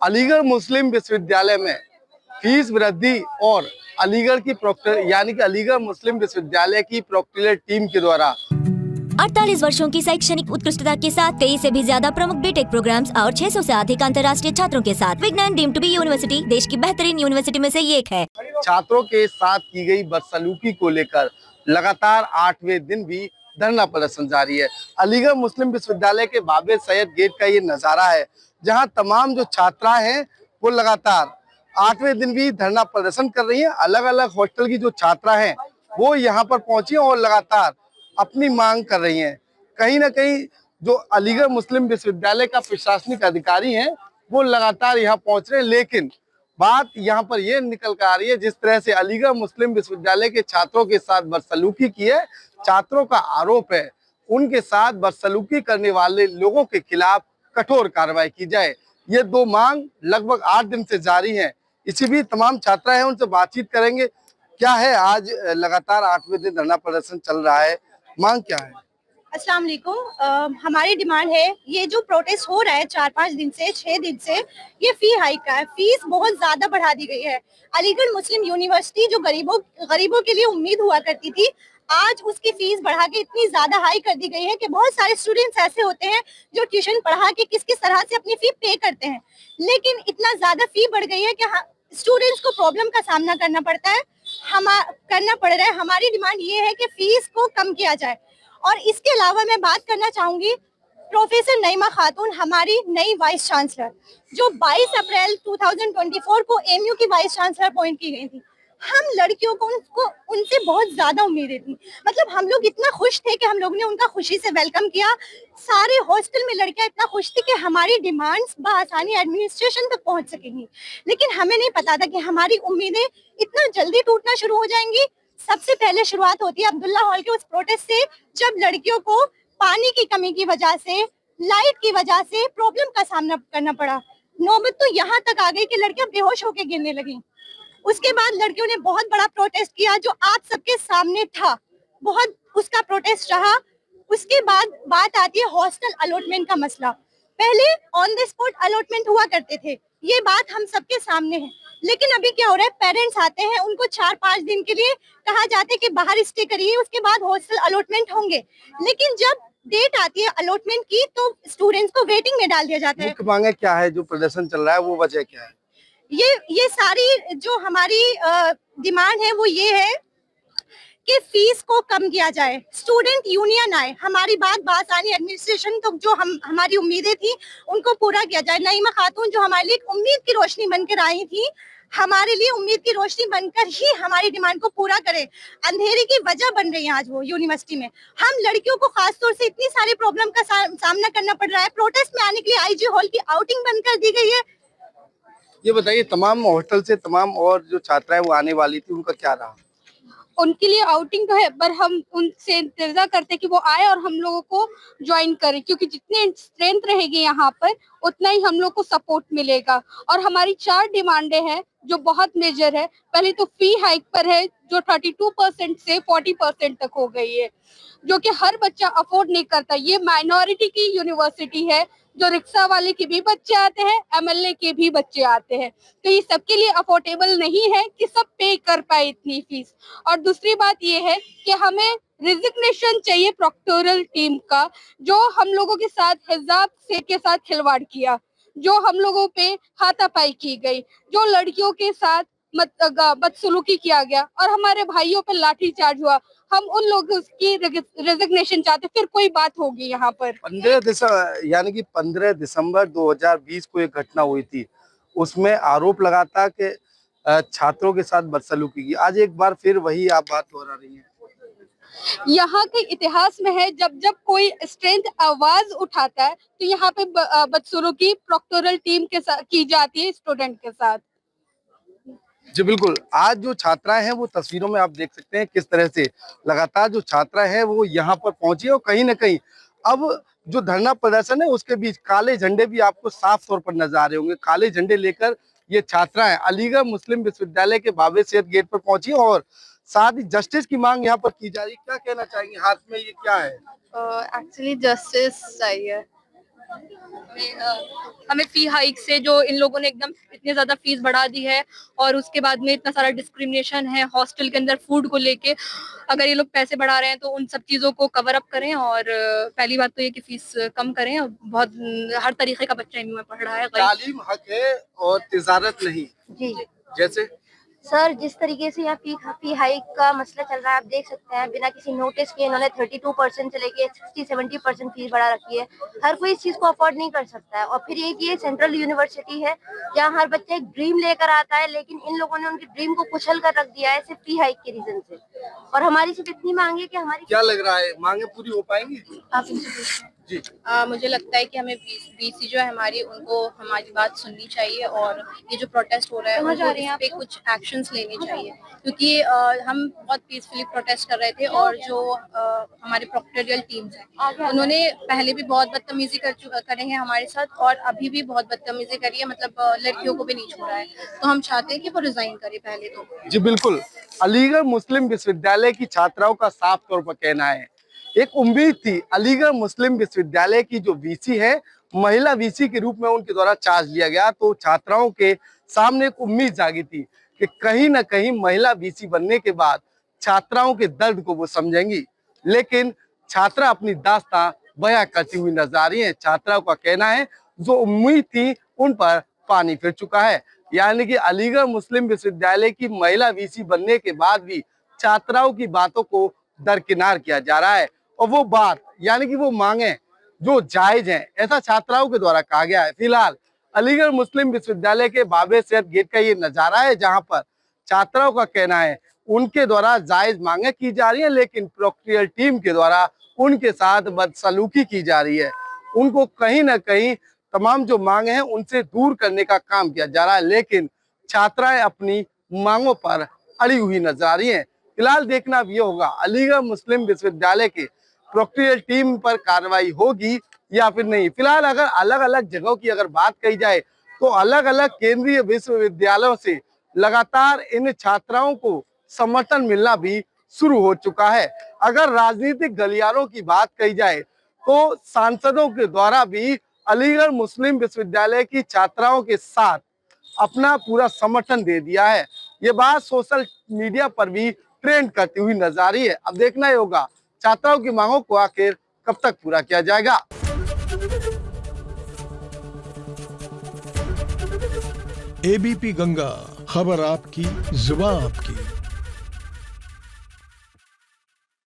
अलीगढ़ मुस्लिम विश्वविद्यालय में फीस वृद्धि और अलीगढ़ की प्रोक्टर यानी कि अलीगढ़ मुस्लिम विश्वविद्यालय की प्रोक्टोरियल टीम के द्वारा 48 वर्षों की शैक्षणिक उत्कृष्टता के साथ 23 से भी ज्यादा प्रमुख बीटेक प्रोग्राम्स और 600 से अधिक अंतर्राष्ट्रीय छात्रों के साथ विज्ञान डीम्ड टू बी यूनिवर्सिटी देश की बेहतरीन यूनिवर्सिटी में से एक है। छात्रों के साथ की गई बदसलूकी को लेकर लगातार 8वें दिन भी धरना प्रदर्शन जारी है। अलीगढ़ मुस्लिम विश्वविद्यालय के बाबे सैयद गेट का ये नजारा है, जहां तमाम जो छात्राएं हैं वो लगातार 8वें दिन भी धरना प्रदर्शन कर रही हैं। अलग अलग हॉस्टल की जो छात्रा हैं वो यहाँ पर पहुंची और लगातार अपनी मांग कर रही हैं। कहीं ना कहीं जो अलीगढ़ मुस्लिम विश्वविद्यालय का प्रशासनिक अधिकारी हैं वो लगातार यहाँ पहुंच रहे हैं, लेकिन बात यहाँ पर ये निकल कर आ रही है, जिस तरह से अलीगढ़ मुस्लिम विश्वविद्यालय के छात्रों के साथ बदसलूकी की है, छात्रों का आरोप है उनके साथ बदसलूकी करने वाले लोगों के खिलाफ कठोर कार्रवाई की जाए। ये दो मांग लगभग 8 दिन से जारी है। इसी भी तमाम छात्रा हैं, उनसे बातचीत करेंगे। क्या है, आज लगातार 8वें दिन धरना प्रदर्शन चल रहा है, मांग क्या है? अस्सलाम वालेकुम। हमारी डिमांड है, ये जो प्रोटेस्ट हो रहा है 4-5 दिन से 6 दिन से, ये फी हाइक का है। फीस बहुत ज्यादा बढ़ा दी गई है। अलीगढ़ मुस्लिम यूनिवर्सिटी जो गरीबों के लिए उम्मीद हुआ करती थी, आज उसकी फीस बढ़ा के इतनी ज्यादा हाई कर दी गई है कि बहुत सारे स्टूडेंट्स ऐसे होते हैं जो ट्यूशन पढ़ा के किस किस तरह से अपनी फी पे करते हैं, लेकिन इतना ज्यादा फी बढ़ गई है कि स्टूडेंट्स को प्रॉब्लम का सामना करना पड़ रहा है। हमारी डिमांड ये है कि फीस को कम किया जाए। और इसके अलावा मैं बात करना चाहूंगी प्रोफेसर नईमा खातून, हमारी नई वाइस चांसलर, जो 22 अप्रैल 2024 को एमयू की वाइस चांसलर अपॉइंट की गई थी। हम लड़कियों को उनसे बहुत ज्यादा उम्मीदें थी। मतलब हम लोग इतना खुश थे कि हम लोग ने उनका खुशी से वेलकम किया। सारे हॉस्टल में लड़कियां इतना खुश थी कि हमारी डिमांड्स बआसानी एडमिनिस्ट्रेशन तक पहुंच सकेंगी, लेकिन हमें नहीं पता था कि हमारी उम्मीदें इतना जल्दी टूटना शुरू हो जाएंगी। सबसे पहले शुरुआत होती है अब्दुल्ला हॉल के उस प्रोटेस्ट से, जब लड़कियों को पानी की कमी की वजह से, लाइट की वजह से प्रॉब्लम का सामना करना पड़ा। नौबत तो यहाँ तक आ गई कि लड़कियां बेहोश होकर गिरने लगी। उसके बाद लड़कियों ने बहुत बड़ा प्रोटेस्ट किया जो आप सबके सामने था, बहुत उसका प्रोटेस्ट रहा। उसके बाद बात आती है हॉस्टल अलॉटमेंट का मसला। पहले ऑन द स्पॉट अलॉटमेंट हुआ करते थे, ये बात हम सबके सामने है, लेकिन अभी क्या हो रहा है, पेरेंट्स आते हैं, उनको 4-5 दिन के लिए कहा जाता है कि बाहर स्टे करिए, उसके बाद हॉस्टल अलॉटमेंट होंगे। लेकिन जब डेट आती है अलॉटमेंट की तो स्टूडेंट्स को वेटिंग में डाल दिया जाता है। मुख्य मांगे क्या है, जो प्रदर्शन चल रहा है वो वजह क्या है? ये सारी जो हमारी डिमांड है वो ये है कि फीस को कम किया जाए, स्टूडेंट यूनियन आए, हमारी बात बासानी एडमिनिस्ट्रेशन तो जो हमारी उम्मीदें थी उनको पूरा किया जाए। नईमा खातून जो हमारे लिए उम्मीद की रोशनी बनकर आई थी, हमारे लिए उम्मीद की रोशनी बनकर ही हमारी डिमांड को पूरा करे। अंधेरे की वजह बन रही है आज वो यूनिवर्सिटी में। हम लड़कियों को खासतौर से इतनी सारी प्रॉब्लम का सामना करना पड़ रहा है। प्रोटेस्ट में आने के लिए आईजी हॉल की आउटिंग बंद कर दी गई है। ये बताइए, तमाम हॉस्टल से तमाम और जो छात्राएं वो आने वाली थी, उनका क्या रहा? उनके लिए आउटिंग तो है, पर हम उनसे इंतजार करते कि वो आए और हम लोगों को ज्वाइन करें, क्योंकि जितनी स्ट्रेंथ रहेगी यहाँ पर उतना ही हम लोग को सपोर्ट मिलेगा। और हमारी 4 डिमांडें हैं जो बहुत मेजर है। पहले तो फी हाइक पर है, जो 32% से 40% तक हो गई है, जो कि हर बच्चा अफोर्ड नहीं करता। ये माइनॉरिटी की यूनिवर्सिटी है, जो रिक्शा वाले के भी बच्चे आते हैं, एमएलए के भी बच्चे आते हैं, तो ये सबके लिए अफोर्डेबल नहीं है कि सब पे कर पाए इतनी फीस। और दूसरी बात ये है कि हमें रिजिग्नेशन चाहिए प्रोक्टोरियल टीम का, जो हम लोगों के साथ हिजाब से के साथ खिलवाड़ किया, जो हम लोगों पे हाथापाई की गई, जो लड़कियों के साथ बदसलूकी किया गया और हमारे भाइयों पर लाठी चार्ज हुआ। हम उन लोगों की रेजिग्नेशन चाहते, फिर कोई बात होगी यहाँ पर। 15 दिसंबर यानी कि 15 दिसंबर 2020 को एक घटना हुई थी, उसमें आरोप लगा था कि छात्रों के साथ बदसलूकी की। आज एक बार फिर वही आप बात दोहरा रही हैं। यहाँ के इतिहास में है, जब जब कोई स्ट्रेंथ आवाज उठाता है तो यहाँ पे बदसलूकी प्रोक्टोरियल टीम के साथ की जाती है, स्टूडेंट के साथ। जी बिल्कुल, आज जो छात्राएं हैं वो तस्वीरों में आप देख सकते हैं किस तरह से लगातार जो छात्राएं हैं वो यहाँ पर पहुंची, और कहीं ना कहीं अब जो धरना प्रदर्शन है उसके बीच काले झंडे भी आपको साफ तौर पर नजर आ रहे होंगे। काले झंडे लेकर ये छात्राएं अलीगढ़ मुस्लिम विश्वविद्यालय के बाबे सैयद गेट पर पहुंची और साथ ही जस्टिस की मांग यहाँ पर की जा रही है। क्या कहना चाहेंगे, हाथ में ये क्या है? एक्चुअली जस्टिस चाहिए। हमें फी हाइक से जो इन लोगों ने एकदम इतनी ज्यादा फीस बढ़ा दी है और उसके बाद में इतना सारा डिस्क्रिमिनेशन है हॉस्टल के अंदर फूड को लेके, अगर ये लोग पैसे बढ़ा रहे हैं तो उन सब चीजों को कवर अप करें। और पहली बात तो ये कि फीस कम करें। बहुत हर तरीके का बच्चा एमयू में पढ़ रहा है। तालीम हक है और तिजारत नहीं। जी जैसे सर, जिस तरीके से यहाँ फी हाइक का मसला चल रहा है, आप देख सकते हैं बिना किसी नोटिस के इन्होंने 32% से लेके 60-70% फीस बढ़ा रखी है। हर कोई इस चीज को अफोर्ड नहीं कर सकता है। और फिर ये कि ये सेंट्रल यूनिवर्सिटी है जहाँ हर बच्चा एक ड्रीम लेकर आता है, लेकिन इन लोगों ने उनकी ड्रीम को कुचल कर रख दिया है सिर्फ फी हाइक के रीजन से। और हमारी सिर्फ इतनी मांग है कि हमारी क्या लग रहा है मांगे पूरी हो पाएंगी? आप इनसे पूछें। जी मुझे लगता है कि हमें बीसी जो है हमारी, उनको हमारी बात सुननी चाहिए और ये जो प्रोटेस्ट हो रहा है उनको इस पे कुछ एक्शंस लेने चाहिए, क्योंकि हम बहुत पीसफुली प्रोटेस्ट कर रहे थे और जो हमारे प्रोक्टोरियल टीम्स हैं उन्होंने पहले भी बहुत बदतमीजी करे हैं हमारे साथ और अभी भी बहुत बदतमीजी करी है, मतलब लड़कियों को भी नहीं छोड़ा है। तो हम चाहते हैं कि वो रिजाइन करे पहले तो। जी बिल्कुल। अलीगढ़ मुस्लिम विश्वविद्यालय की छात्राओं का साफ तौर पर कहना है, एक उम्मीद थी अलीगढ़ मुस्लिम विश्वविद्यालय की जो वीसी है महिला वीसी के रूप में उनके द्वारा चार्ज लिया गया, तो छात्राओं के सामने एक उम्मीद जागी थी कि कहीं ना कहीं महिला वीसी बनने के बाद छात्राओं के दर्द को वो समझेंगी। लेकिन छात्रा अपनी दास्तां बयां करती हुई नजर आ रही है। छात्राओं का कहना है जो उम्मीद थी उन पर पानी फिर चुका है, यानी कि अलीगढ़ मुस्लिम विश्वविद्यालय की महिला वीसी बनने के बाद भी छात्राओं की बातों को दरकिनार किया जा रहा है। और वो बात यानी कि वो मांगे जो जायज हैं, ऐसा छात्राओं के द्वारा कहा गया है। फिलहाल अलीगढ़ मुस्लिम विश्वविद्यालय के बाबे सैयद गेट का ये नजारा है, जहां पर छात्राओं का कहना है उनके द्वारा जायज मांगे की जा रही है, लेकिन प्रोक्टोरियल टीम के द्वारा उनके साथ बदसलूकी की जा रही है। उनको कहीं ना कहीं तमाम जो मांगे हैं उनसे दूर करने का काम किया जा रहा है, लेकिन छात्राएं अपनी मांगों पर अड़ी हुई नजर आ रही हैं। फिलहाल देखना अब ये होगा अलीगढ़ मुस्लिम विश्वविद्यालय के प्रोक्टोरियल टीम पर कार्रवाई होगी या फिर नहीं। फिलहाल अगर अलग अलग जगहों की अगर बात कही जाए तो अलग अलग केंद्रीय विश्वविद्यालयों से लगातार इन छात्राओं को समर्थन मिलना भी शुरू हो चुका है। अगर राजनीतिक गलियारों की बात कही जाए तो सांसदों के द्वारा भी अलीगढ़ मुस्लिम विश्वविद्यालय की छात्राओं के साथ अपना पूरा समर्थन दे दिया है। ये बात सोशल मीडिया पर भी ट्रेंड करती हुई नजर आ रही है। अब देखना ही होगा छात्राओं की मांगों को आखिर कब तक पूरा किया जाएगा। एबीपी गंगा, खबर आपकी, जुबान आपकी।